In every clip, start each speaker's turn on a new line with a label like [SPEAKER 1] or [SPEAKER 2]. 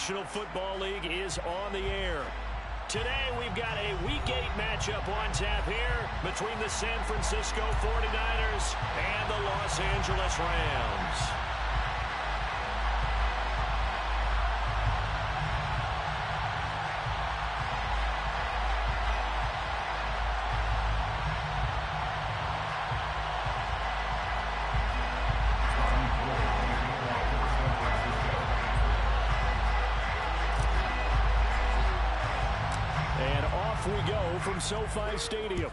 [SPEAKER 1] National Football League is on the air. Today we've got a Week 8 matchup on tap here between the San Francisco 49ers and the Los Angeles Rams. We go from SoFi Stadium.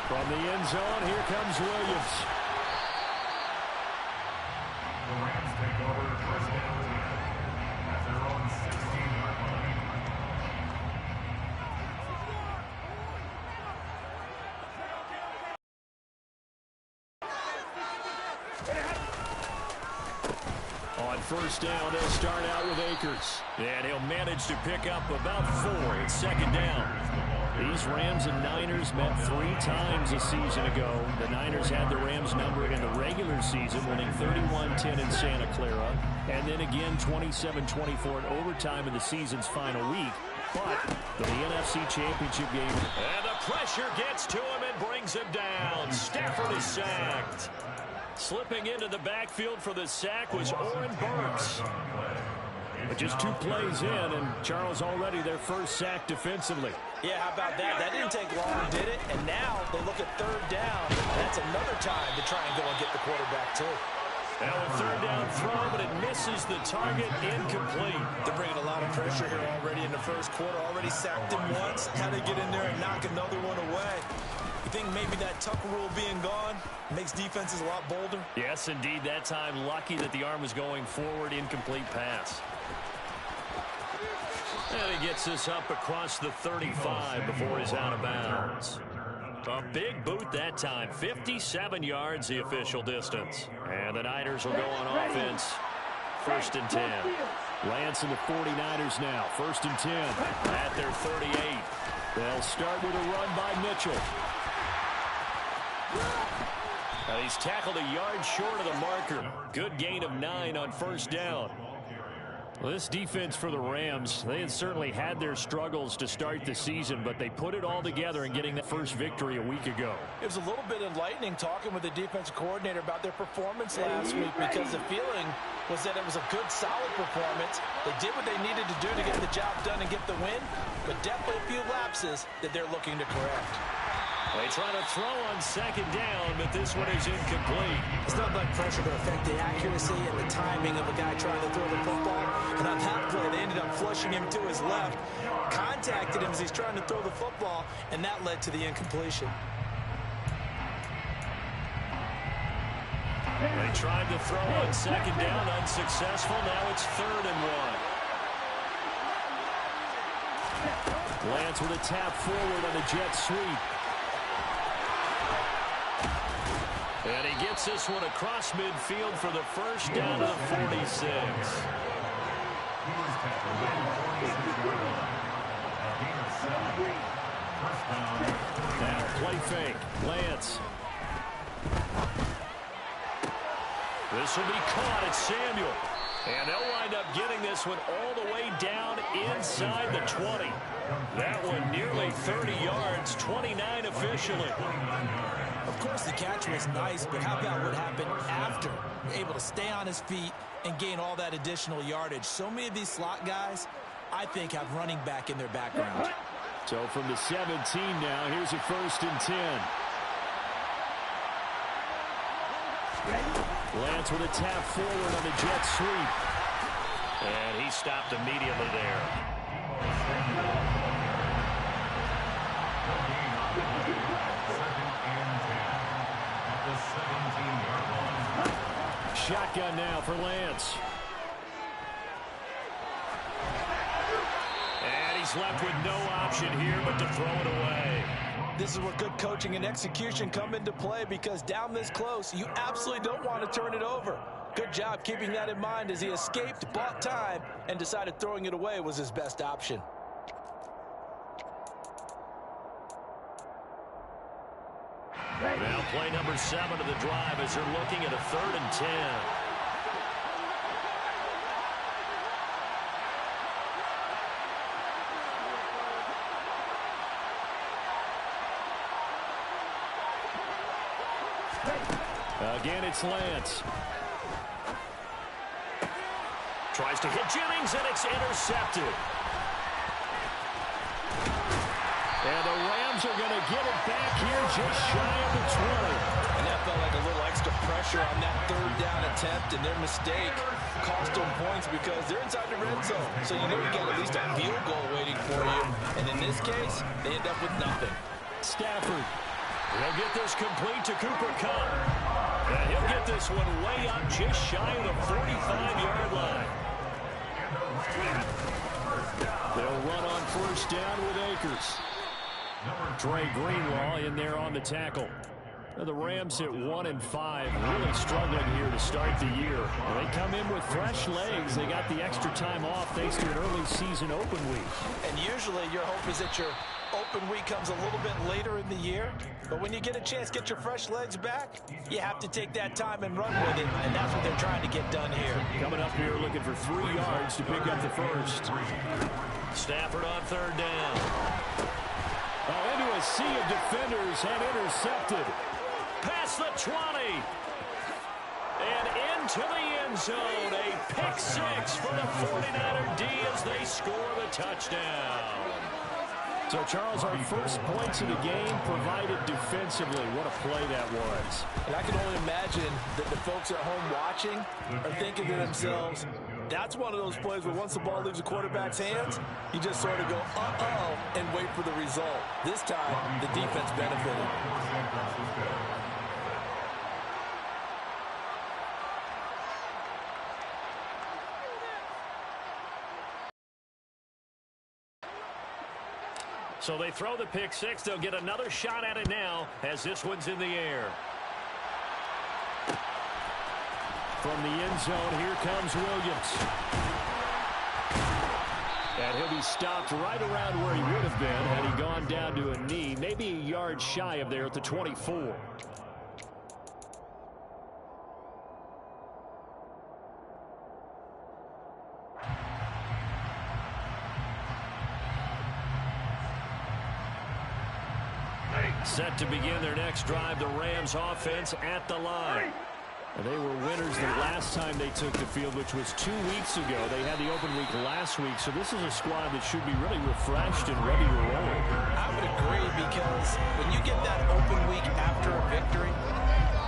[SPEAKER 1] From the end zone, here comes Williams.
[SPEAKER 2] The Rams take over first down at their own 16-yard line.
[SPEAKER 1] On first down, they'll start out with Akers. And he'll manage to pick up about 4. It's second down. These Rams and Niners met 3 times a season ago. The Niners had the Rams number in the regular season, winning 31-10 in Santa Clara. And then again 27-24 in overtime in the season's final week. But the NFC Championship game. And the pressure gets to him and brings him down. Stafford is sacked. Slipping into the backfield for the sack was Oren Burks. But just 2 plays in, and Charles already their first sack defensively.
[SPEAKER 3] Yeah, how about that? That didn't take long, did it? And now they look at third down. That's another time to try and go and get the quarterback, too.
[SPEAKER 1] Now a third down throw, but it misses the target, incomplete.
[SPEAKER 3] They're bringing a lot of pressure here already in the first quarter. Already sacked him once. Had to get in there and knock another one away. You think maybe that Tucker rule being gone makes defenses a lot bolder?
[SPEAKER 1] Yes, indeed. That time, lucky that the arm was going forward. Incomplete pass. And he gets this up across the 35 before he's out of bounds. A big boot that time. 57 yards, the official distance. And the Niners will go on offense. First and 10. Lance and the 49ers now. First and 10 at their 38. They'll start with a run by Mitchell. Now he's tackled a yard short of the marker. Good gain of 9 on first down. Well, this defense for the Rams, they had certainly had their struggles to start the season, but they put it all together in getting that first victory a week ago.
[SPEAKER 3] It was a little bit enlightening talking with the defensive coordinator about their performance last week, because the feeling was that it was a good, solid performance. They did what they needed to do to get the job done and get the win, but definitely a few lapses that they're looking to correct.
[SPEAKER 1] They try to throw on second down, but this one is incomplete.
[SPEAKER 3] It's not like pressure to affect the accuracy and the timing of a guy trying to throw the football. And on that play, they ended up flushing him to his left, contacted him as he's trying to throw the football, and that led to the incompletion.
[SPEAKER 1] They tried to throw on second down, unsuccessful. Now it's third and 1. Lance with a tap forward on the jet sweep. And he gets this one across midfield for the first down of the 46. Now play fake. Lance. This will be caught at Samuel. And they'll wind up getting this one all the way down inside the 20. That one nearly 30 yards, 29 officially.
[SPEAKER 3] Of course, the catch was nice, but how about what happened after? Able to stay on his feet and gain all that additional yardage. So many of these slot guys, I think, have running back in their background.
[SPEAKER 1] So from the 17 now, here's a first and 10. Lance with a tap forward on the jet sweep. And he stopped immediately there. Shotgun now for Lance. And he's left with no option here but to throw it away.
[SPEAKER 3] This is where good coaching and execution come into play, because down this close, you absolutely don't want to turn it over. Good job keeping that in mind as he escaped, bought time, and decided throwing it away was his best option.
[SPEAKER 1] Now play number 7 of the drive as they're looking at a 3rd and 10. Again, it's Lance. Tries to hit Jennings, and it's intercepted. And the Rams are going to get it back here just shy of the 20.
[SPEAKER 3] And that felt like a little extra pressure on that 3rd down attempt, and their mistake cost them points because they're inside the red zone. So you know you got at least a field goal waiting for you. And in this case, they end up with nothing.
[SPEAKER 1] Stafford. He'll get this complete to Cooper Kupp. And he'll get this one way up just shy of the 45-yard line. They'll run on 1st down with Akers. Trey Greenlaw in there on the tackle. The Rams at 1-5, really struggling here to start the year. They come in with fresh legs. They got the extra time off thanks to an early season open week.
[SPEAKER 3] And usually your hope is that your open week comes a little bit later in the year. But when you get a chance to get your fresh legs back, you have to take that time and run with it. And that's what they're trying to get done here.
[SPEAKER 1] Coming up here looking for 3 yards to pick up the first. Stafford on 3rd down. Into a sea of defenders and intercepted. Past the 20. And into the end zone. A pick 6 for the 49er D as they score the touchdown. So, Charles, our first points of the game provided defensively. What a play that was.
[SPEAKER 3] And I can only imagine that the folks at home watching are thinking to themselves, that's one of those plays where once the ball leaves the quarterback's hands, you just sort of go, uh-oh, and wait for the result. This time, the defense benefited.
[SPEAKER 1] So they throw the pick 6. They'll get another shot at it now as this one's in the air. From the end zone, here comes Williams. And he'll be stopped right around where he would have been had he gone down to a knee, maybe a yard shy of there at the 24. Set to begin their next drive, the Rams offense at the line. They were winners the last time they took the field, which was 2 weeks ago. They had the open week last week, so this is a squad that should be really refreshed and ready to roll.
[SPEAKER 3] I would agree, because when you get that open week after a victory,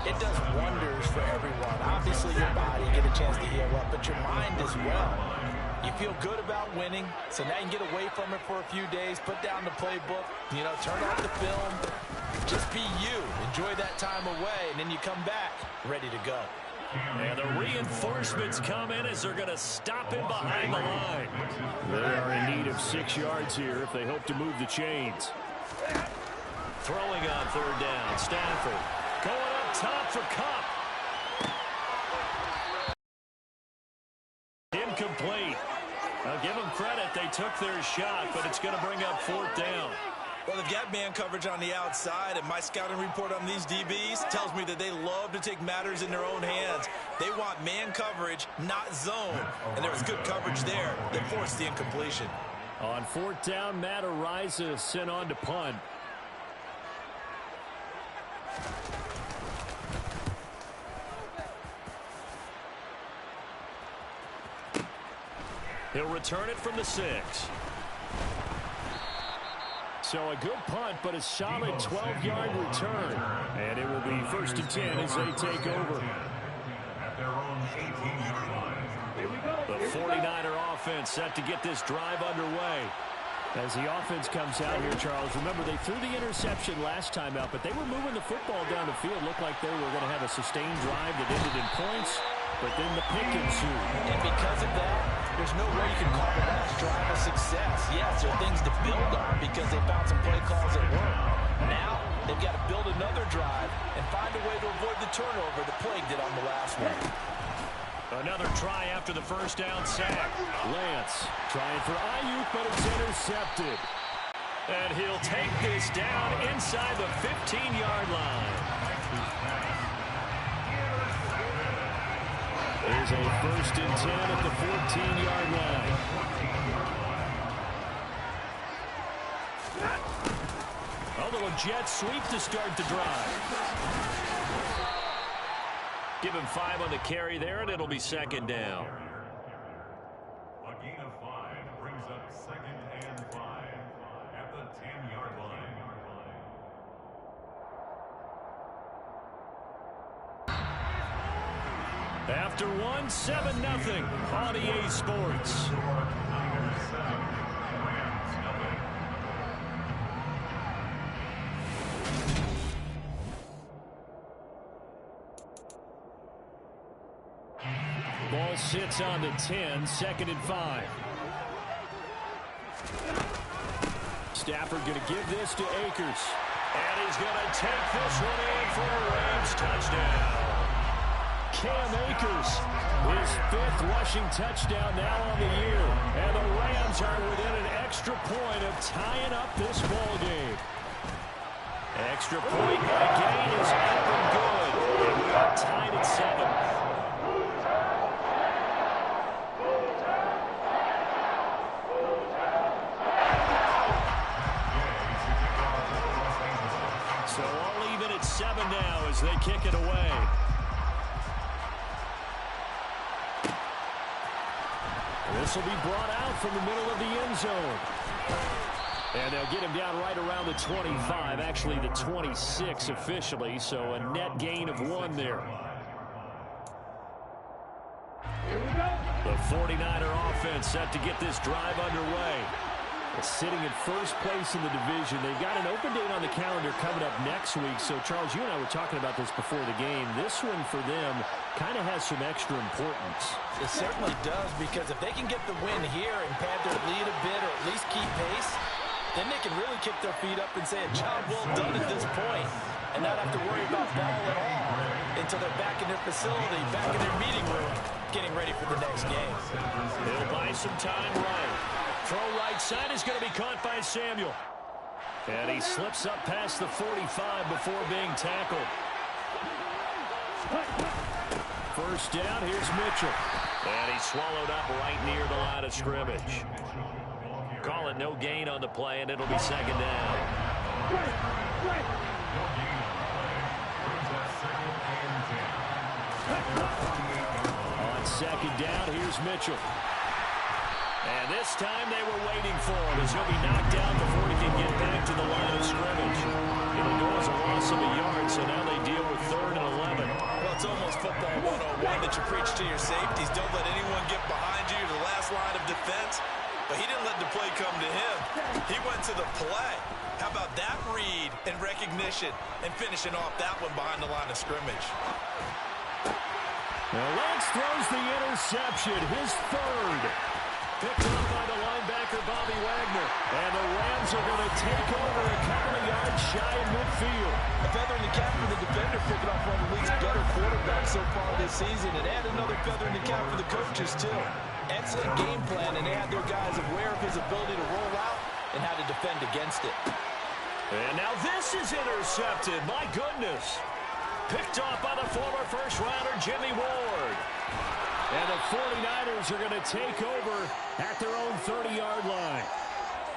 [SPEAKER 3] it does wonders for everyone. Obviously, your body, get a chance to heal up, but your mind as well. You feel good about winning, so now you can get away from it for a few days, put down the playbook, turn off the film, just be you. Enjoy that time away, and then you come back ready to go.
[SPEAKER 1] And the reinforcements come in as they're going to stop him behind the line. They are in need of 6 yards here if they hope to move the chains. Throwing on 3rd down, Stafford going up top for Kupp. Incomplete. I'll give them credit. They took their shot, but it's going to bring up 4th down.
[SPEAKER 3] Well, they've got man coverage on the outside, and my scouting report on these DBs tells me that they love to take matters in their own hands. They want man coverage, not zone. And there was good coverage there that forced the incompletion.
[SPEAKER 1] On 4th down, Matt Ariza sent on to punt. He'll return it from the 6. So a good punt, but a solid 12-yard return. And it will be 1st and 10 as they take over. The 49er offense set to get this drive underway. As the offense comes out here, Charles, remember they threw the interception last time out, but they were moving the football down the field. Looked like they were going to have a sustained drive that ended in points, but then the pick ensued.
[SPEAKER 3] And because of that, there's no way you can call the last drive a success. Yes, there are things to build on because they found some play calls that work. Now, they've got to build another drive and find a way to avoid the turnover that plagued it on the last one.
[SPEAKER 1] Another try after the first down sack. Lance trying for Ayuk, but it's intercepted. And he'll take this down inside the 15-yard line. There's a 1st and 10 at the 14-yard line. A little jet sweep to start the drive. Give him 5 on the carry there, and it'll be 2nd down.
[SPEAKER 2] A gain of 5 brings up 2nd and 5 at the 10-yard line.
[SPEAKER 1] After 1, 7-0 on EA Sports. Ball sits on the 10, 2nd and 5. Stafford going to give this to Akers. And he's going to take this one in for a Rams touchdown. Cam Akers, his 5th rushing touchdown now on the year. And the Rams are within an extra point of tying up this ball game. Extra point again is up and good. And we are tied at 7. So all even at 7 now as they kick it away. This will be brought out from the middle of the end zone. And they'll get him down right around the 25, actually the 26 officially, so a net gain of 1 there. The 49er offense set to get this drive underway. Sitting in 1st place in the division. They've got an open date on the calendar coming up next week. So, Charles, you and I were talking about this before the game. This one for them kind of has some extra importance.
[SPEAKER 3] It certainly does, because if they can get the win here and pad their lead a bit or at least keep pace, then they can really kick their feet up and say a job well done at this point and not have to worry about ball at all until they're back in their facility, back in their meeting room, getting ready for the next game.
[SPEAKER 1] They'll buy some time right. Throw right side is going to be caught by Samuel. And he slips up past the 45 before being tackled. 1st down, here's Mitchell. And he's swallowed up right near the line of scrimmage. Call it no gain on the play, and it'll be 2nd down. On 2nd down, here's Mitchell. And this time they were waiting for him as he'll be knocked down before he can get back to the line of scrimmage. It'll go as a loss of a yard, so now they deal with 3rd and 11.
[SPEAKER 3] Well, it's almost football 101 that you preach to your safeties. Don't let anyone get behind you, the last line of defense. But he didn't let the play come to him. He went to the play. How about that read and recognition and finishing off that one behind the line of scrimmage?
[SPEAKER 1] Well, Lance throws the interception, his 3rd. Picked up by the linebacker, Bobby Wagner. And the Rams are going to take over a couple of yards shy of midfield.
[SPEAKER 3] A feather in the cap for the defender, picking off one of the league's better quarterbacks so far this season. And add another feather in the cap for the coaches, too. Excellent game plan, and they had their guys aware of his ability to roll out and how to defend against it.
[SPEAKER 1] And now this is intercepted. My goodness. Picked off by the former 1st-rounder, Jimmy Ward. And the 49ers are going to take over at their own 30-yard line.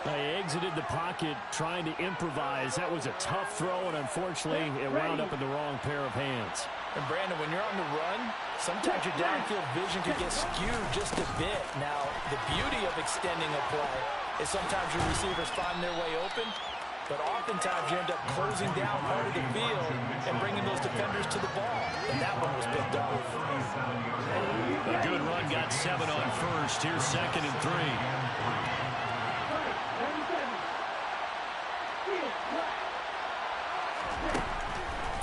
[SPEAKER 1] They exited the pocket trying to improvise. That was a tough throw, and unfortunately, it wound up in the wrong pair of hands.
[SPEAKER 3] And, Brandon, when you're on the run, sometimes your downfield vision could get skewed just a bit. Now, the beauty of extending a play is sometimes your receivers find their way open, but oftentimes you end up closing down part of the field and bringing those defenders to the ball. And that one was picked off.
[SPEAKER 1] A good run, got 7 on 1st. Here's 2nd and 3.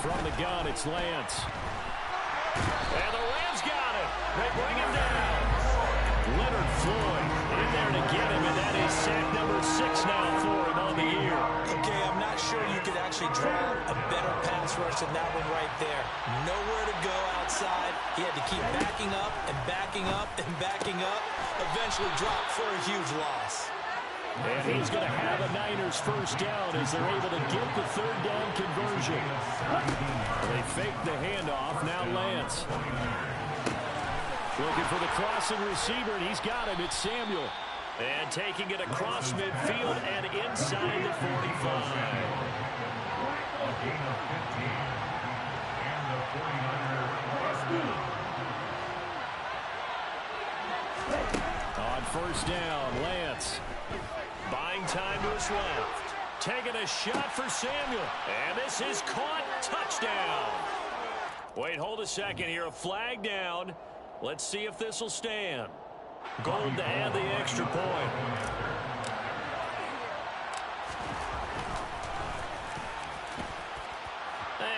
[SPEAKER 1] From the gun, it's Lance. And the Rams got it. They bring him down. Leonard Floyd in there to get him, and that is sack number 6 now for him on the year.
[SPEAKER 3] Okay, I'm not sure you could actually draw a better pass rush than that one right there. Nowhere to go outside. He had to keep backing up and backing up and backing up. Eventually dropped for a huge loss.
[SPEAKER 1] And he's going to have a Niners first down as they're able to get the third down conversion. They fake the handoff. Now Lance. Looking for the crossing receiver, and he's got him. It's Samuel. And taking it across midfield and inside the 45.
[SPEAKER 2] A gain of 15. And the 49er first down.
[SPEAKER 1] On first down, Lance. Buying time to his left. Taking a shot for Samuel. And this is caught. Touchdown. Wait, hold a second here. A flag down. Let's see if this will stand. Gold to add the extra point.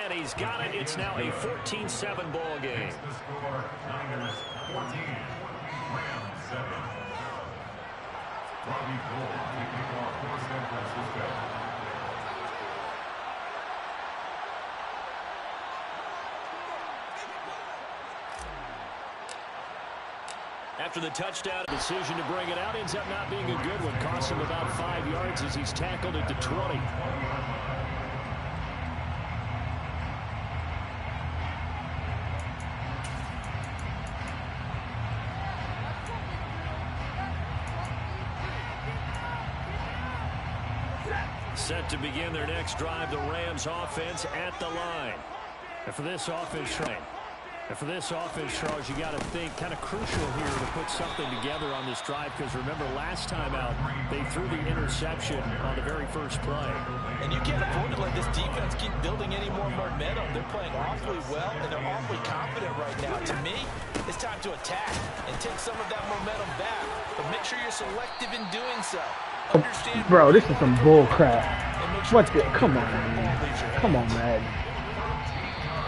[SPEAKER 1] And he's got it. It's now a 14-7 ball game.
[SPEAKER 2] The score, Niners 14, Rams 7. Robbie Gould kicking off for San Francisco.
[SPEAKER 1] After the touchdown, decision to bring it out ends up not being a good one. Costs him about 5 yards as he's tackled at the 20. Set to begin their next drive, the Rams offense at the line. And for this offense, Charles, you got to think kind of crucial here to put something together on this drive, because remember last time out they threw the interception on the very first play.
[SPEAKER 3] And you can't afford to let this defense keep building any more momentum. They're playing awfully well, and they're awfully confident right now. To me, it's time to attack and take some of that momentum back, but make sure you're selective in doing so. Understand,
[SPEAKER 4] bro, this is some bull crap. What the? Come on, man. Come on, man.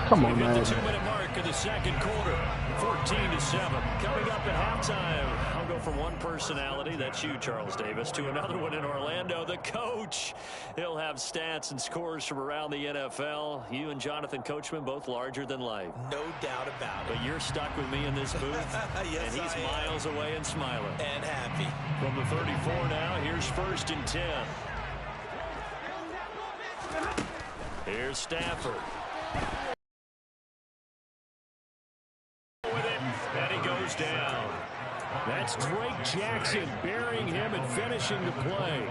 [SPEAKER 4] Come on, man.
[SPEAKER 1] The 2-minute mark of the second quarter, 14-7. Coming up at halftime, I'll go from one personality, that's you, Charles Davis, to another one in Orlando, the coach. He'll have stats and scores from around the NFL. You and Jonathan Coachman, both larger than life.
[SPEAKER 3] No doubt about it.
[SPEAKER 1] But you're stuck with me in this booth,
[SPEAKER 3] yes,
[SPEAKER 1] and he's miles away and smiling.
[SPEAKER 3] And happy.
[SPEAKER 1] From the 34 now, here's 1st and 10. Here's Stafford. And he goes down. That's Drake Jackson burying him and finishing the play.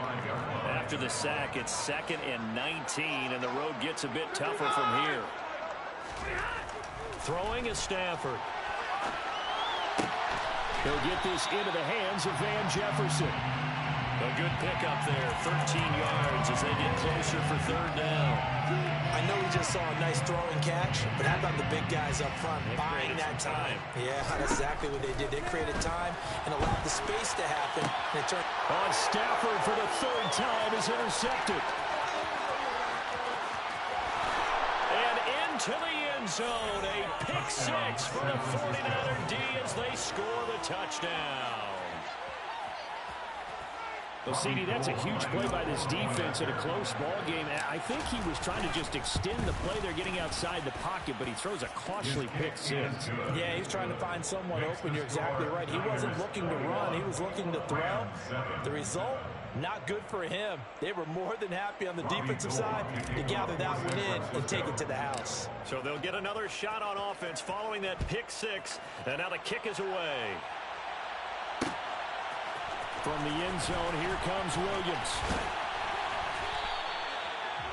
[SPEAKER 1] After the sack, it's 2nd and 19, and the road gets a bit tougher from here. Throwing is Stafford. He'll get this into the hands of Van Jefferson. A good pickup there, 13 yards as they get closer for 3rd down.
[SPEAKER 3] I know we just saw a nice throwing catch, but how about the big guys up front buying that time? Yeah, that's exactly what they did. They created time and allowed the space to happen. And it turned
[SPEAKER 1] on Stafford for the 3rd time is intercepted. And into the end zone, a pick 6 for the 49er D as they score the touchdown. Well, CD, that's a huge play by this defense in a close ball game. I think he was trying to just extend the play. They're getting outside the pocket, but he throws a costly pick 6.
[SPEAKER 3] Yeah, he's trying to find someone open. You're exactly right. He wasn't looking to run. He was looking to throw. The result, not good for him. They were more than happy on the defensive side to gather that one in and take it to the house.
[SPEAKER 1] So they'll get another shot on offense following that pick 6, and now the kick is away. From the end zone, here comes Williams.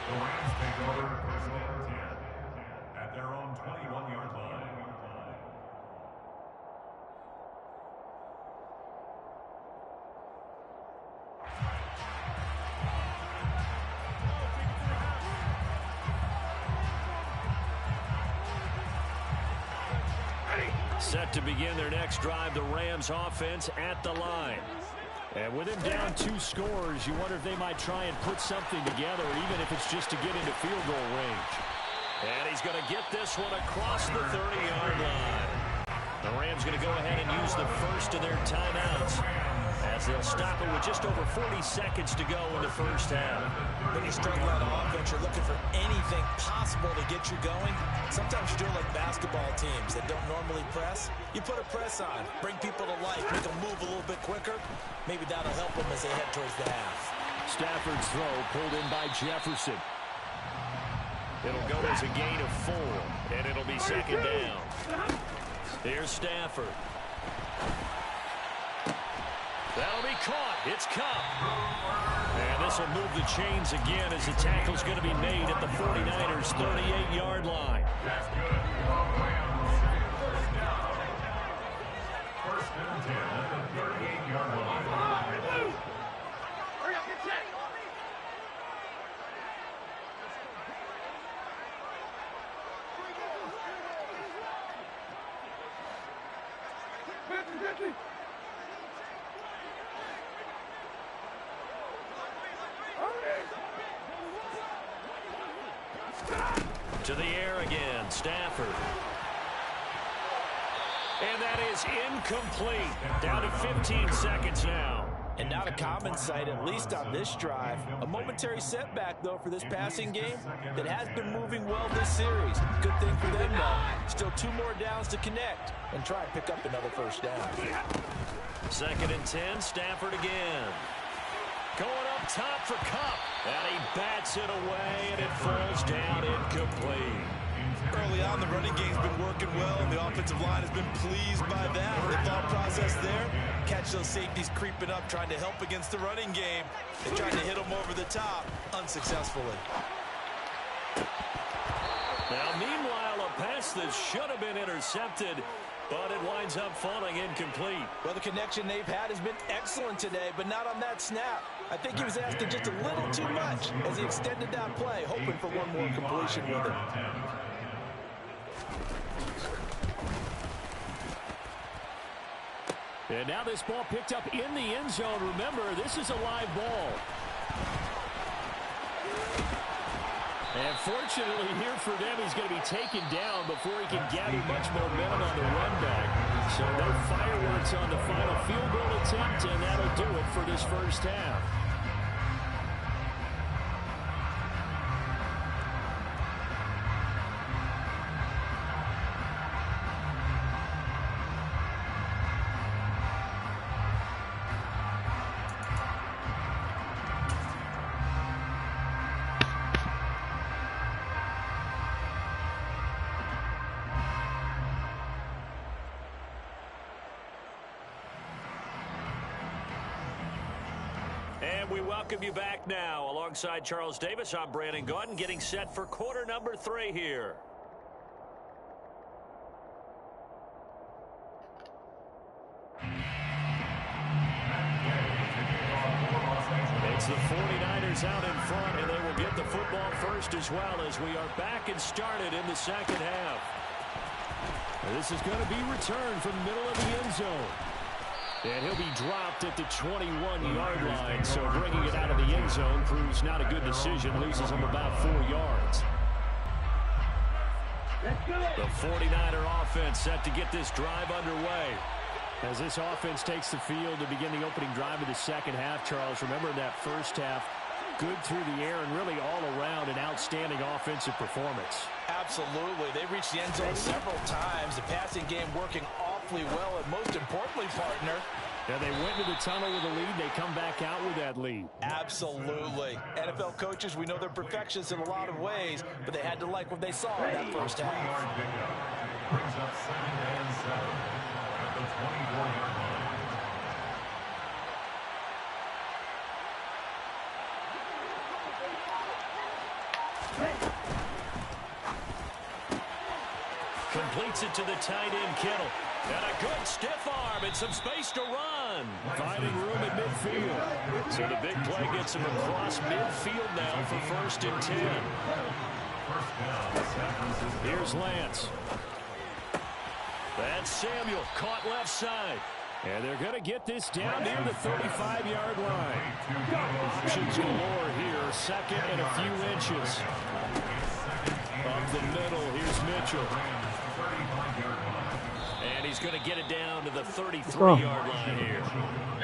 [SPEAKER 2] The Rams take over 1st and 10 at their own 21-yard line.
[SPEAKER 1] Set to begin their next drive, the Rams offense at the line. And with him down 2 scores, you wonder if they might try and put something together, even if it's just to get into field goal range. And he's going to get this one across the 30-yard line. The Rams going to go ahead and use the first of their timeouts as as they'll stop it with just over 40 seconds to go in the first half.
[SPEAKER 3] When you struggle on offense, you're looking for anything possible to get you going. Sometimes you're doing like basketball teams that don't normally press. You put a press on, bring people to life, make them move a little bit quicker. Maybe that'll help them as they head towards the half.
[SPEAKER 1] Stafford's throw pulled in by Jefferson. It'll go as a gain of 4, and it'll be second down. Here's Stafford. That'll be caught. It's Cup. And this will move the chains again as the tackle's going to be made at the 49ers' 38-yard line.
[SPEAKER 2] That's good. First and 10 at the 38-yard line.
[SPEAKER 5] Hurry up, get set.
[SPEAKER 1] To the air again, Stafford. And that is incomplete. Down to 15 seconds now.
[SPEAKER 3] And not a common sight, at least on this drive. A momentary setback, though, for this passing game that has been moving well this series. Good thing for them, though. Still 2 more downs to connect and try and pick up another first down.
[SPEAKER 1] Second and 10, Stafford again. Going up top for Cup. And he bats it away, and it falls down incomplete.
[SPEAKER 3] Early on, the running game's been working well, and the offensive line has been pleased by that. The thought process there, catch those safeties creeping up, trying to help against the running game. They tried to hit them over the top, unsuccessfully.
[SPEAKER 1] Now, meanwhile, a pass that should have been intercepted, but it winds up falling incomplete.
[SPEAKER 3] Well, the connection they've had has been excellent today, but not on that snap. I think he was asking just a little too much as he extended that play, hoping for one more completion with it.
[SPEAKER 1] And now this ball picked up in the end zone. Remember, this is a live ball. And fortunately here for them, he's going to be taken down before he can gather much momentum on the run back. So no fireworks on the final field goal attempt, and that'll do it for this first half. We welcome you back now. Alongside Charles Davis, I'm Brandon Gaudin, getting set for quarter number 3 here. It's the 49ers out in front, and they will get the football first as well as we are back and started in the second half. This is going to be returned from the middle of the end zone. And he'll be dropped at the 21-yard line, so bringing it out of the end zone proves not a good decision, loses him about 4 yards. The 49er offense set to get this drive underway. As this offense takes the field to begin the opening drive of the second half, Charles, remember in that first half, good through the air and really all around an outstanding offensive performance.
[SPEAKER 3] Absolutely. They reached the end zone several times. The passing game working awfully well, and most importantly, partner,
[SPEAKER 1] and they went into the tunnel with a lead. They come back out with that lead.
[SPEAKER 3] Absolutely. NFL coaches, we know they're perfectionists in a lot of ways, but they had to like what they saw in that first half.
[SPEAKER 2] Brings up 2nd and 7 at the 24-yard line.
[SPEAKER 1] Completes it to the tight end, Kittle. And a good stiff arm and some space to run. Finding room at midfield. So the big play gets him across midfield now for 1st and 10. Here's Lance. That's Samuel, caught left side. And they're going to get this down near the 35-yard line. Options galore here, 2nd and a few inches. Up the middle, here's Mitchell. And he's going to get it down to the 33-yard line here.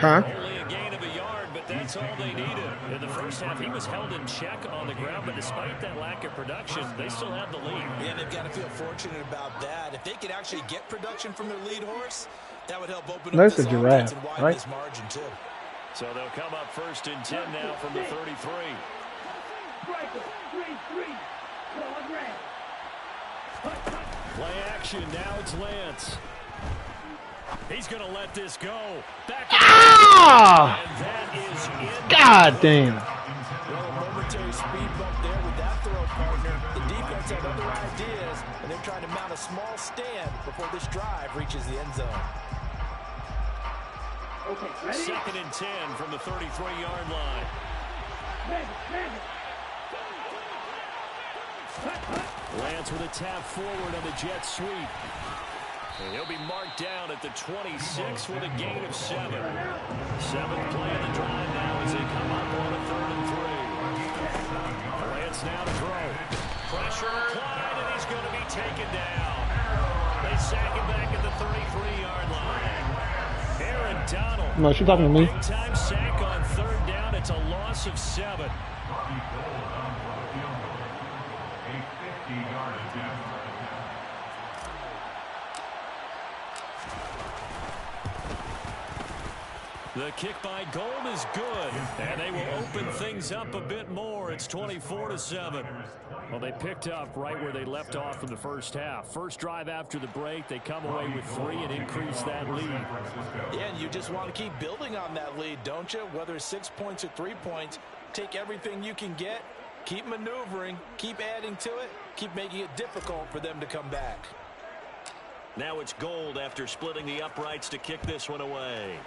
[SPEAKER 4] Huh?
[SPEAKER 1] Only a gain of a yard, but that's all they needed. In the first half, he was held in check on the ground, but despite that lack of production, they still have the lead.
[SPEAKER 3] Yeah, they've got to feel fortunate about that. If they could actually get production from their lead horse, that would help open up
[SPEAKER 4] That's
[SPEAKER 3] this
[SPEAKER 4] a giraffe,
[SPEAKER 3] offense and widen
[SPEAKER 4] right?
[SPEAKER 3] this margin, too.
[SPEAKER 1] So they'll come up 1st and 10 now from the 33. Play action. Now it's Lance. He's going to let this go. Back
[SPEAKER 4] Ah!
[SPEAKER 1] and that is in.
[SPEAKER 4] God damn.
[SPEAKER 3] Well, a momentary speed bump there with that throw, partner. The defense had other ideas, and they're trying to mount a small stand before this drive reaches the end zone.
[SPEAKER 5] Okay, ready?
[SPEAKER 1] 2nd and 10 from the 33-yard line. Lance with a tap forward on the jet sweep. And he'll be marked down at the 26 with a gain of 7. 7th play of the drive now as they come up on a 3rd and 3. Lance now to throw. Pressure applied, and he's going to be taken down. They sack him back at the 33-yard line. Aaron Donald.
[SPEAKER 4] No, she's talking to me.
[SPEAKER 1] Big-time sack on 3rd down. It's a loss of 7. The kick by Gold is good, and they will open things up a bit more. It's 24-7. Well, they picked up right where they left off in the first half. First drive after the break, they come away with 3 and increase that lead.
[SPEAKER 3] Yeah, and you just want to keep building on that lead, don't you? Whether it's 6 points or 3 points, take everything you can get, keep maneuvering, keep adding to it, keep making it difficult for them to come back.
[SPEAKER 1] Now it's Gold after splitting the uprights to kick this one away.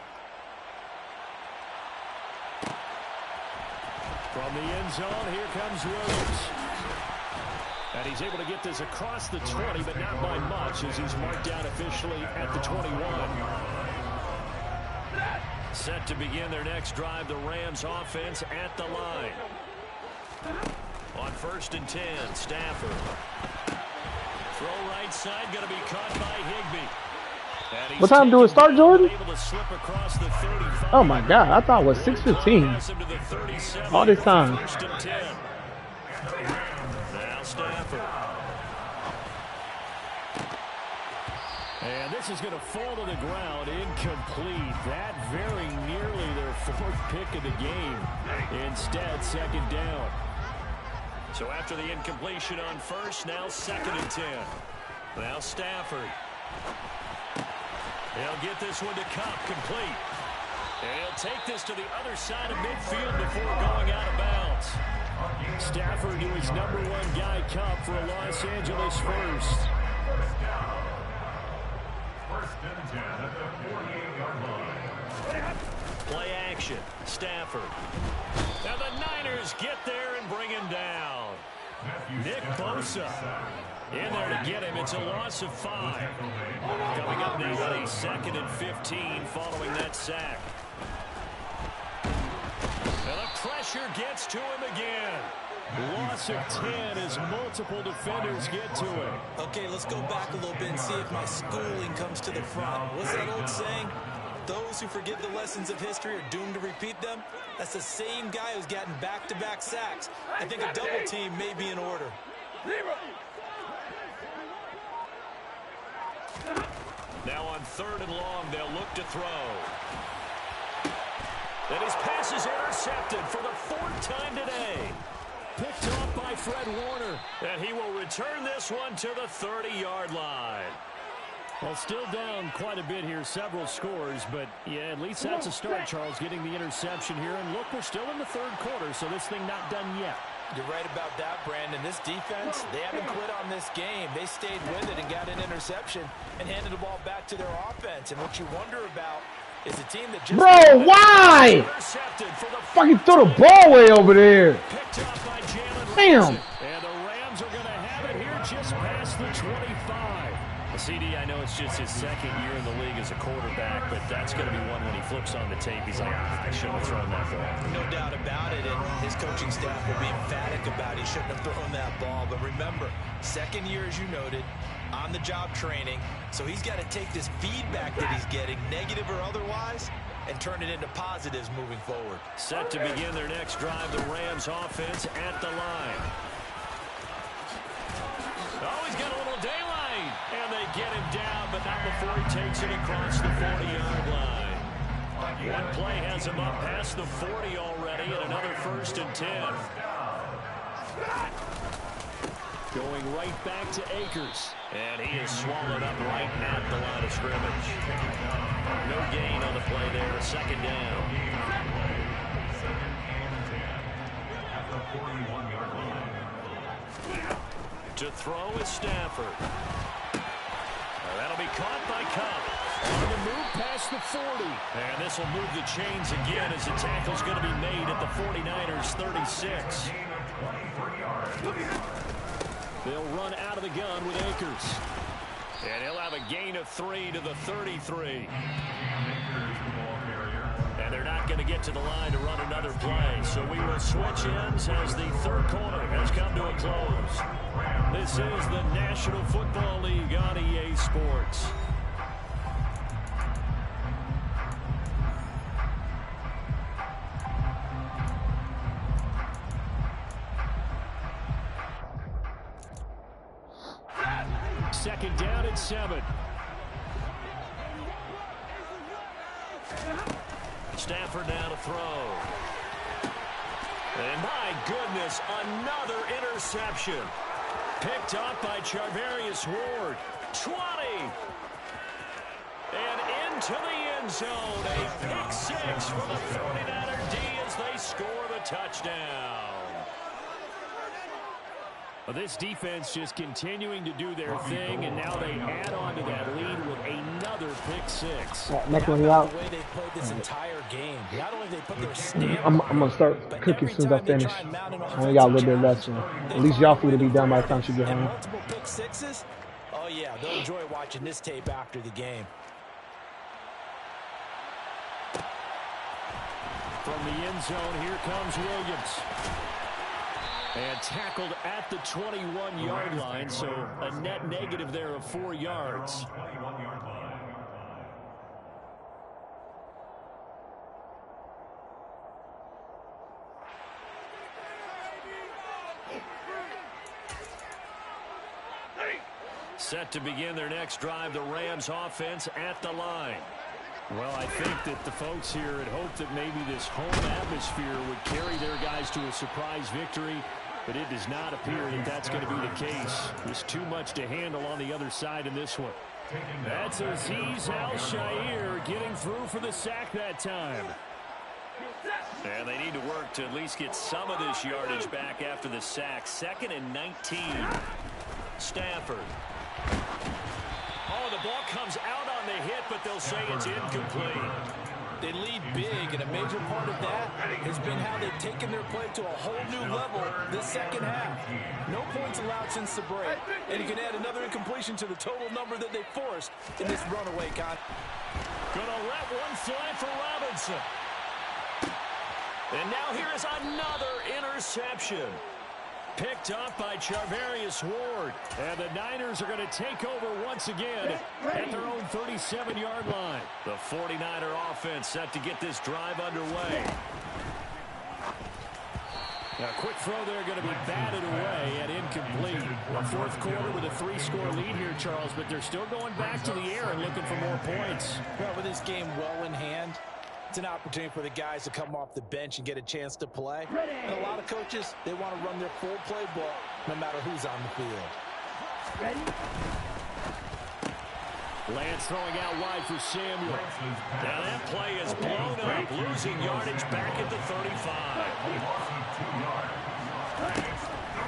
[SPEAKER 1] From the end zone, here comes Williams. And he's able to get this across the 20, but not by much as he's marked down officially at the 21. Set to begin their next drive, the Rams offense at the line. On 1st and 10, Stafford. Throw right side, going to be caught by Higbee.
[SPEAKER 4] What time do it start, Jordan?
[SPEAKER 1] Able to slip across the 35.
[SPEAKER 4] Oh my God, I thought it was 6:15. All this time.
[SPEAKER 1] 1st and 10. Now Stafford. And this is going to fall to the ground, incomplete. That very nearly their 4th pick of the game. Instead, 2nd down. So after the incompletion on 1st, now 2nd and 10. Now Stafford. He'll get this one to Cup, complete. And he'll take this to the other side of midfield before going out of bounds. Stafford to his #1 guy, Cup, for a Los Angeles first.
[SPEAKER 2] 1st and 10 at the 48-yard line.
[SPEAKER 1] Play action, Stafford. Now the Niners get there and bring him down. Nick Bosa in there to get him. It's a loss of 5. Coming up now on a 2nd and 15 following that sack. And the pressure gets to him again. Loss of 10 as multiple defenders get to him.
[SPEAKER 3] Okay, let's go back a little bit and see if my schooling comes to the front. What's that old saying? Those who forget the lessons of history are doomed to repeat them. That's the same guy who's gotten back-to-back sacks. I think a double team may be in order.
[SPEAKER 1] Now on 3rd and long, they'll look to throw. And his pass is intercepted for the 4th time today. Picked off by Fred Warner. And he will return this one to the 30-yard line. Well, still down quite a bit here, several scores, but yeah, at least that's a start, Charles, getting the interception here. And look, we're still in the 3rd quarter, so this thing not done yet.
[SPEAKER 3] You're right about that, Brandon. This defense, they haven't quit on this game. They stayed with it and got an interception and handed the ball back to their offense. And what you wonder about is a team that just...
[SPEAKER 4] Bro, why? Fucking throw the ball way over there. Damn.
[SPEAKER 1] And the Rams are going to have it here just past the 25. CD, I know it's just his 2nd year in the league as a quarterback, but that's going to be one when he flips on the tape. He's like, I shouldn't have thrown that ball.
[SPEAKER 3] No doubt about it, and his coaching staff will be emphatic about he shouldn't have thrown that ball. But remember, 2nd year, as you noted, on-the-job training, so he's got to take this feedback that he's getting, negative or otherwise, and turn it into positives moving forward.
[SPEAKER 1] Set to begin their next drive, the Rams offense at the line. Oh, he's got a little daylight, and they get him down, but not before he takes it across the 40-yard line. One play has him up past the 40 already, and another 1st and 10. Going right back to Akers. And he is swallowed up right at the line of scrimmage. No gain on the play there. 2nd down.
[SPEAKER 2] 2nd and 10 at the 41-yard line.
[SPEAKER 1] To throw is Stafford. That'll be caught by Cup. On the move past the 40. And this will move the chains again as the tackle's going to be made at the 49ers 36. They'll run out of the gun with Akers. And he'll have a gain of 3 to the 33. And they're not going to get to the line to run another play. So we will switch ends as the 3rd quarter has come to a close. This is the National Football League on EA Sports. Second down at 7. Stafford now to throw. And my goodness, another interception. Picked up by Charvarius Ward. 20. And into the end zone. A pick 6 for the 49er D as they score the touchdown. This defense just continuing to do their thing, and now they add on to that lead with another pick 6.
[SPEAKER 4] Next one, you out.
[SPEAKER 3] The way they played this entire game. Not only they put their stamp,
[SPEAKER 4] I'm going to start cooking as soon as I finish. I only got a little bit left, so at least y'all food will be done by the time she get home.
[SPEAKER 3] Multiple pick 6s? Oh, yeah, they'll enjoy watching this tape after the game.
[SPEAKER 1] From the end zone, here comes Williams. And tackled at the 21-yard line, so a net negative there of 4 yards. Set to begin their next drive, the Rams offense at the line. Well, I think that the folks here had hoped that maybe this home atmosphere would carry their guys to a surprise victory, but it does not appear that that's going to be the case. There's too much to handle on the other side in this one. That's Azeez Al-Shaair getting through for the sack that time. And they need to work to at least get some of this yardage back after the sack. 2nd and 19. Stafford. Oh, the ball comes out on the hit, but they'll say it's incomplete.
[SPEAKER 3] They lead big, and a major part of that has been how they've taken their play to a whole new level this second half. No points allowed since the break, and you can add another incompletion to the total number that they forced in this runaway contest.
[SPEAKER 1] Gonna let one fly for Robinson. And now here is another interception. Picked up by Charvarius Ward. And the Niners are going to take over once again at their own 37-yard line. The 49er offense set to get this drive underway. Now, a quick throw there going to be batted away and incomplete. A 4th quarter with a 3-score lead here, Charles, but they're still going back to the air and looking for more points.
[SPEAKER 3] Well, with this game well in hand, it's an opportunity for the guys to come off the bench and get a chance to play. And a lot of coaches, they want to run their full playbook no matter who's on the field.
[SPEAKER 1] Lance throwing out wide for Samuel. Now that play is blown up, losing yardage back at the 35.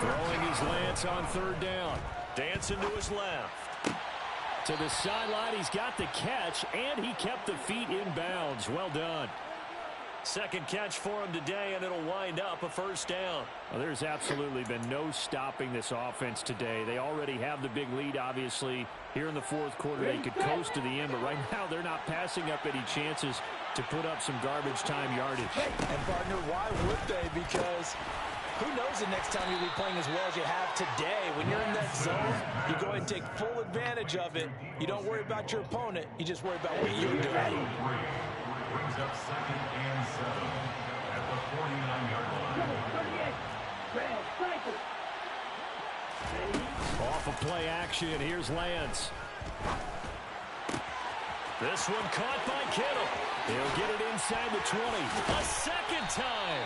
[SPEAKER 1] Throwing his Lance on 3rd down. Dancing to his left. To the sideline, he's got the catch, and he kept the feet in bounds. Well done. Second catch for him today, and it'll wind up a first down. Well, there's absolutely been no stopping this offense today. They already have the big lead, obviously. Here in the fourth quarter, they could coast to the end, but right now they're not passing up any chances to put up some garbage time yardage.
[SPEAKER 3] And, partner, why would they? Because who knows the next time you'll be playing as well as you have today. When you're in that zone, you go ahead and take full advantage of it. You don't worry about your opponent. You just worry about what you're doing.
[SPEAKER 2] Brings up second and 7 at the 49-yard line.
[SPEAKER 1] Off of play action, here's Lance. This one caught by Kittle. He'll get it inside the 20. A second time.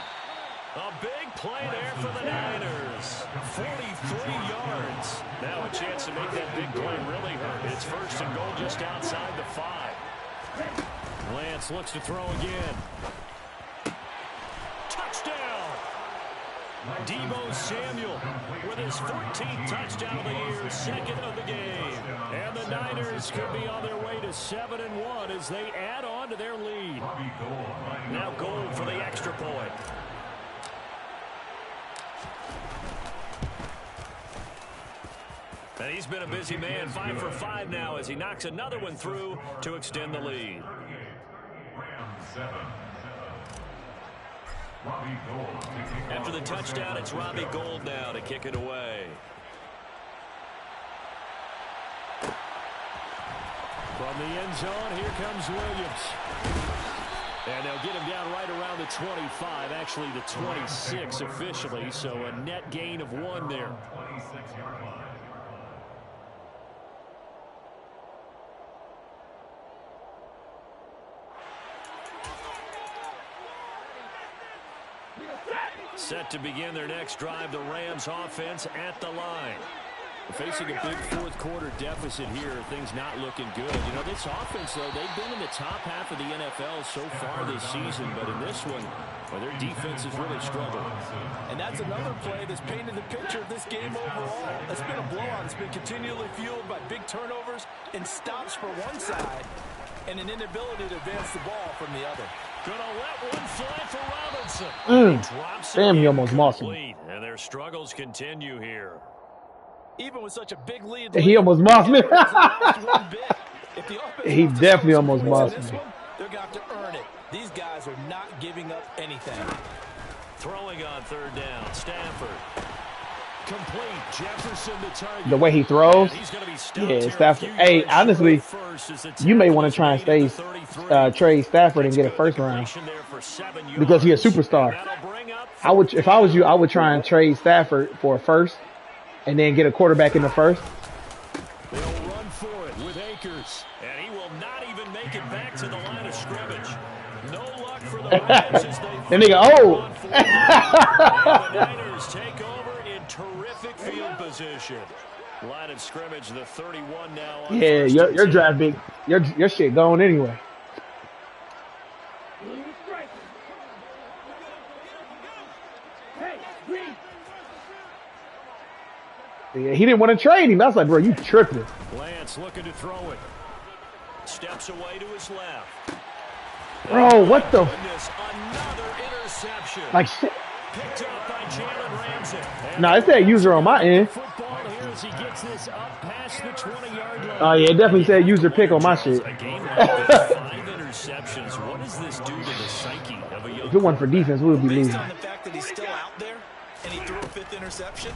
[SPEAKER 1] A big play there for the Niners. 43 yards. Now a chance to make that big play really hurt. It's first and goal just outside the 5. Lance looks to throw again. Touchdown! Deebo Samuel with his 14th touchdown of the year, second of the game. And the Niners could be on their way to 7-1 as they add on to their lead. Now goal for the extra point. And he's been a busy man, 5 for 5 now as he knocks another one through to extend the lead. After the touchdown, it's Robbie Gould now to kick it away. From the end zone, here comes Williams. And they'll get him down right around the 25, actually the 26 officially, so a net gain of 1 there.
[SPEAKER 2] 26-yard line.
[SPEAKER 1] Set to begin their next drive, the Rams offense at the line. Facing a big fourth quarter deficit here, things not looking good. You know, this offense, though, they've been in the top half of the NFL so far this season, but in this one, well, their defense has really struggled.
[SPEAKER 3] And that's another play that's painted the picture of this game overall. It's been a blowout. It's been continually fueled by big turnovers and stops for one side and an inability to advance the ball from the other.
[SPEAKER 1] Gonna let one fly for Robinson.
[SPEAKER 4] Damn, he almost lost him.
[SPEAKER 1] And their struggles continue here.
[SPEAKER 3] Even with such a big lead,
[SPEAKER 4] He almost lost me.
[SPEAKER 3] If the
[SPEAKER 4] He definitely almost lost me.
[SPEAKER 3] They're going to have to earn it. These guys are not giving up anything.
[SPEAKER 1] Throwing on third down, Stafford. Complete. Jefferson the target.
[SPEAKER 4] The way he throws. Yeah, Stafford. Hey, honestly, you may want to try and trade Stafford and get a first round because he's a superstar. I would, if I was you, I would try and trade Stafford for a first and then get a quarterback in the first.
[SPEAKER 1] They'll run for it with Akers, and he will not even make it back to the line of scrimmage. No luck for the Rams as they
[SPEAKER 4] and nigga, oh.
[SPEAKER 1] and the Niners take over in terrific field position. Line of scrimmage, the 31 now.
[SPEAKER 4] Yeah, your draft big, your shit going anyway. Yeah, he didn't want to trade him. I was like, bro, you tripping.
[SPEAKER 1] Lance looking to throw it. Steps away to his left.
[SPEAKER 4] Bro, what the?
[SPEAKER 1] Another interception.
[SPEAKER 4] Like shit.
[SPEAKER 1] Picked up by Jalen Ramsey.
[SPEAKER 4] Nah, it's that user on my end.
[SPEAKER 1] Football here as he gets this up past the 20-yard line.
[SPEAKER 4] Oh yeah, it definitely said user pick on my shit.
[SPEAKER 1] A game like this, 5 interceptions. What does this do to the psyche of a young?
[SPEAKER 4] If it wasn't for defense, we would be
[SPEAKER 3] Based
[SPEAKER 4] losing.
[SPEAKER 3] on the fact that he's still out there and he threw a 5th interception,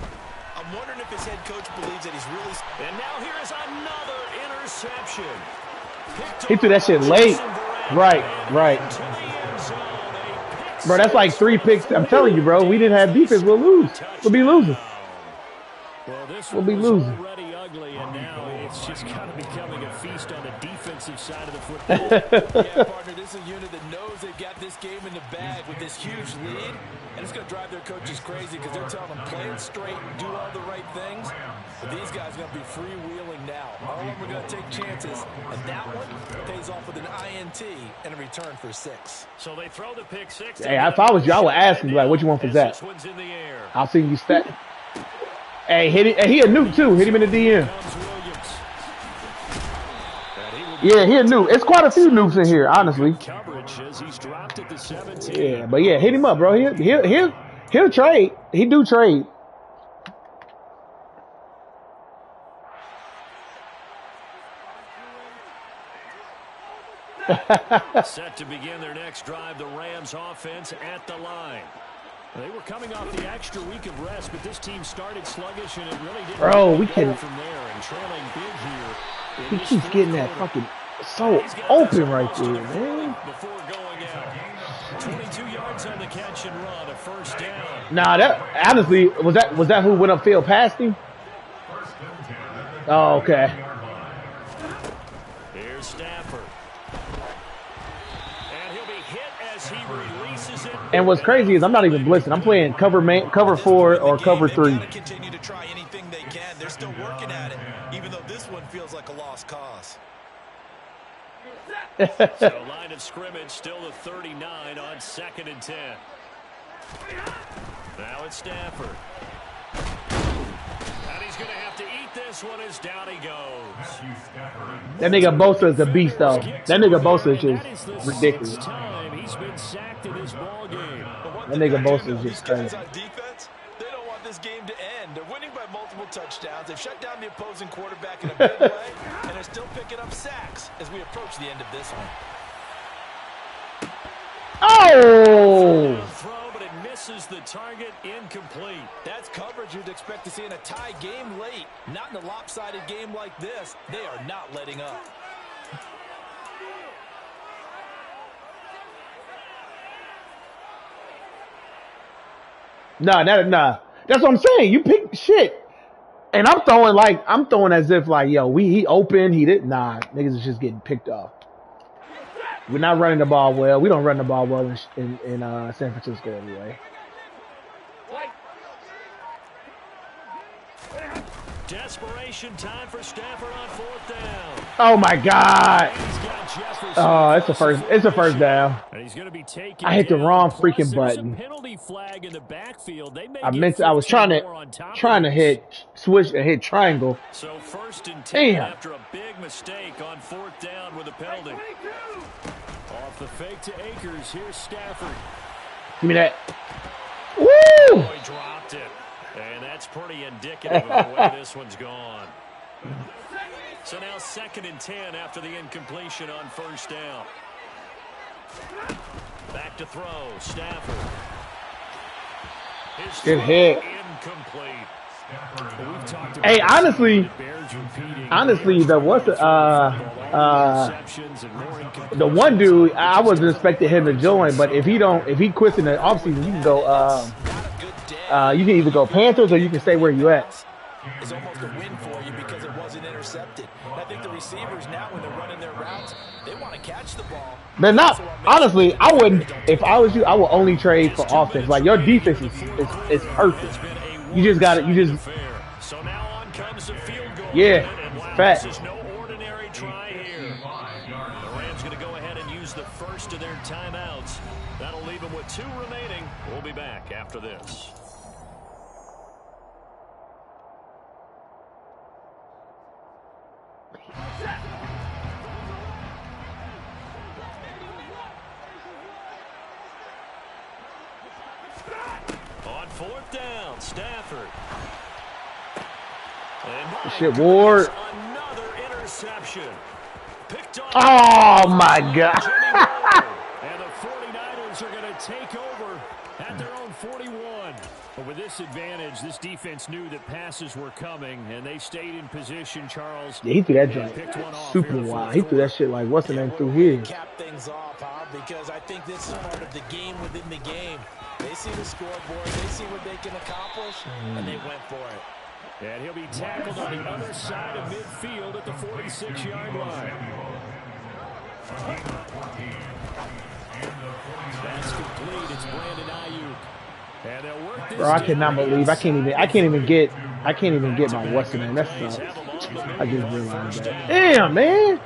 [SPEAKER 3] I'm wondering if his head coach believes that he's really.
[SPEAKER 1] And now here is another interception.
[SPEAKER 4] He threw that shit late. Right. Bro, that's like 3 picks. I'm telling you, bro, we didn't have defense. We'll lose. We'll be losing. We'll be losing.
[SPEAKER 1] Already ugly, and now it's just kind of becoming a feast on the defensive side of the football.
[SPEAKER 3] Yeah, partner, this is a unit that knows they've got this game in the bag with this huge lead, and it's going to drive their coaches crazy because they're telling them play it straight, do all the right things. But these guys are going to be freewheeling now. All of them are going to take chances, and that one pays off with an INT and a return for 6.
[SPEAKER 1] So they throw the pick 6.
[SPEAKER 4] Hey, if I was you, I would ask him, like, what you want for Zach? I'll see you stat. Hey, hit it. Hey, he a nuke, too. Hit him in the DM.
[SPEAKER 1] And he will
[SPEAKER 4] Yeah, he a noob. It's quite a few noobs in here, honestly.
[SPEAKER 1] Coverage as he's dropped at the 17.
[SPEAKER 4] Yeah, but yeah, hit him up, bro. He'll trade. He do trade.
[SPEAKER 1] Set to begin their next drive, the Rams offense at the line. They were coming off the extra week of rest, but this team started sluggish, and it really didn't.
[SPEAKER 4] Bro, we can.
[SPEAKER 1] From there and trailing big here.
[SPEAKER 4] He keeps getting that fucking so open right there, man.
[SPEAKER 1] Before going out, 22 yards on the catch and run, a first down.
[SPEAKER 4] Nah, that honestly was that who went upfield past him? Oh, okay.
[SPEAKER 1] Here's Stafford. And he'll be hit as he releases it.
[SPEAKER 4] And what's crazy is I'm not even blitzing. I'm playing cover 4 or cover 3.
[SPEAKER 3] Continue to try anything they can. They're still working at it, even though this one feels like a lost cause.
[SPEAKER 1] So line of scrimmage still the 39 on 2nd and 10. Now it's Stafford. And he's going to have to eat this one as down he goes.
[SPEAKER 4] That nigga Bosa is a beast, though. That nigga Bosa is just ridiculous.
[SPEAKER 1] Time he's been sacked in this ball game.
[SPEAKER 4] That nigga Bosa is just crazy.
[SPEAKER 3] They don't want this game to end. They're winning by multiple touchdowns. They've shut down the opposing quarterback in a big way, and they're still picking up sacks as we approach the end of this one.
[SPEAKER 4] Oh!
[SPEAKER 1] Throw, but it misses the target, incomplete.
[SPEAKER 3] That's coverage you'd expect to see in a tie game late. Not in a lopsided game like this. They are not letting up.
[SPEAKER 4] Nah. That's what I'm saying. You pick shit. And I'm throwing as if like, yo, he open, he didn't. Nah, niggas is just getting picked off. We're not running the ball well. We don't run the ball well in San Francisco anyway.
[SPEAKER 1] Desperation time for Stafford on 4th down.
[SPEAKER 4] Oh my God! Oh, it's a first down.
[SPEAKER 1] And he's going to be taken.
[SPEAKER 4] I hit the wrong
[SPEAKER 1] Plus,
[SPEAKER 4] freaking button.
[SPEAKER 1] Penalty flag in the backfield. They may
[SPEAKER 4] I was trying to hit switch and hit triangle.
[SPEAKER 1] So 1st and 10 after a big mistake on 4th down with a penalty. Off the fake to Akers. Here's Stafford.
[SPEAKER 4] Give me that. Woo!
[SPEAKER 1] Oh, he dropped it. And that's pretty indicative of the way this one's gone. So now 2nd and 10 after the incompletion on 1st down. Back to throw. Stafford.
[SPEAKER 4] Good hit.
[SPEAKER 1] Incomplete.
[SPEAKER 4] Hey, honestly, the one dude I wasn't expecting him to join, but if he quits in the offseason, you can go. You can either go Panthers or you can stay where you at.
[SPEAKER 3] It's almost a win for you because it wasn't intercepted. I think the receivers now, when they're running their routes, they want to catch the ball.
[SPEAKER 4] They're not. Honestly, I wouldn't. If I was you, I would only trade for offense. Like your defense is perfect. You just got it. You just.
[SPEAKER 1] So now on comes the field goal.
[SPEAKER 4] Yeah, fact.
[SPEAKER 1] This is no ordinary try here. The Rams going to go ahead and use the first of their timeouts. That'll leave them with 2 remaining. We'll be back after this. On 4th down, Stafford. And
[SPEAKER 4] shit, Ward.
[SPEAKER 1] Another interception. Picked off.
[SPEAKER 4] Oh my God.
[SPEAKER 1] And the 49ers are going to take over at their own 41. But with this advantage, this defense knew that passes were coming, and they stayed in position, Charles.
[SPEAKER 4] Yeah, he threw that joint super wild. He threw that shit like, what's the name through here?
[SPEAKER 3] Cap things off, huh? Because I think this is part of the game within the game. They see the scoreboard, they see what they can accomplish, and they went for it.
[SPEAKER 1] And he'll be tackled on the other side of midfield at the 46-yard line. That's complete. It's Brandon Ayuk. And they'll work this.
[SPEAKER 4] Bro, I cannot believe I can't even get my what's the name. That sucks. I just realized that. Damn, man.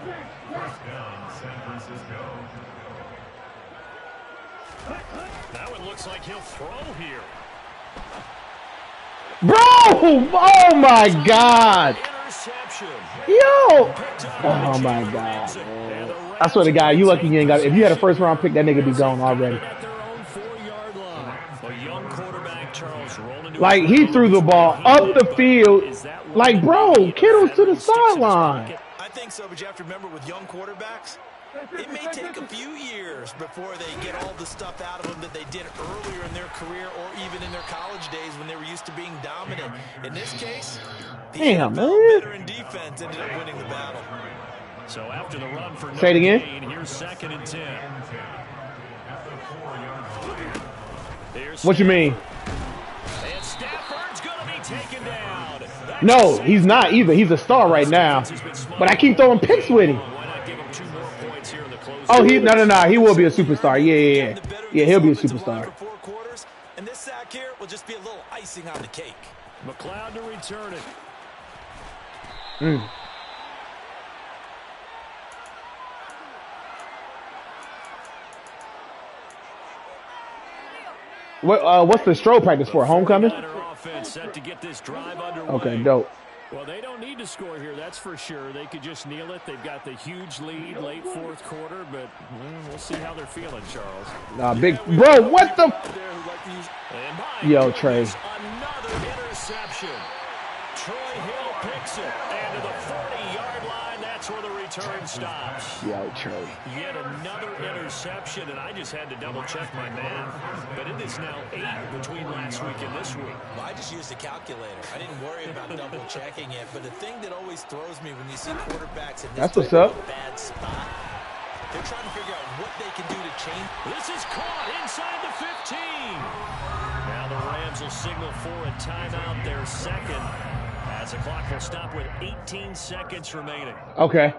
[SPEAKER 1] Now it looks like he'll throw here.
[SPEAKER 4] Bro! Oh my God!
[SPEAKER 1] interception.
[SPEAKER 4] Yo! Oh my God, man. I swear to God, you lucky you ain't got it. If you had a first round pick, that nigga be gone already. Like, he threw the ball up the field. Like, bro, Kittle's to the sideline.
[SPEAKER 3] I think so, but you have to remember with young quarterbacks, it may take a few years before they get all the stuff out of them that they did earlier in their career or even in their college days when they were used to being dominant. In this case, the
[SPEAKER 4] damn,
[SPEAKER 3] NFL
[SPEAKER 4] man.
[SPEAKER 3] veteran defense ended up winning the battle.
[SPEAKER 1] So after the run for
[SPEAKER 4] say it again.
[SPEAKER 1] Here's 2nd and 10.
[SPEAKER 4] What you mean?
[SPEAKER 1] And Stafford's gonna be taken down.
[SPEAKER 4] No, he's not either. He's a star right now. But I keep throwing picks with him. Oh, no. He will be a superstar. Yeah. Yeah, he'll be a superstar.
[SPEAKER 3] And this sack here will just be a little icing on the cake.
[SPEAKER 1] McLeod to return it.
[SPEAKER 4] What's the stroll practice for? Homecoming? Okay, dope.
[SPEAKER 1] Well, they don't need to score here, that's for sure. They could just kneel it. They've got the huge lead late 4th quarter, but we'll see how they're feeling, Charles.
[SPEAKER 4] Big bro, what the? Yo, Trey.
[SPEAKER 1] Another interception. Troy Hill picks it, and to the 40-yard line, that's where the return stops.
[SPEAKER 4] Yo, Trey.
[SPEAKER 1] Yet another interception, and I just had to double-check my math. But it is now 8 between last week and this week.
[SPEAKER 3] Well, I just used a calculator. I didn't worry about double-checking it, but the thing that always throws me when you see quarterbacks in this
[SPEAKER 4] that's what's up.
[SPEAKER 3] Bad spot, they're trying to figure out what they can do to change.
[SPEAKER 1] This is caught inside the 15. Now the Rams will signal for a timeout, their second, as the clock will stop with 18 seconds remaining.
[SPEAKER 4] Okay.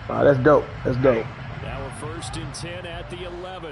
[SPEAKER 4] That's dope.
[SPEAKER 1] Now we're 1st and 10 at the 11.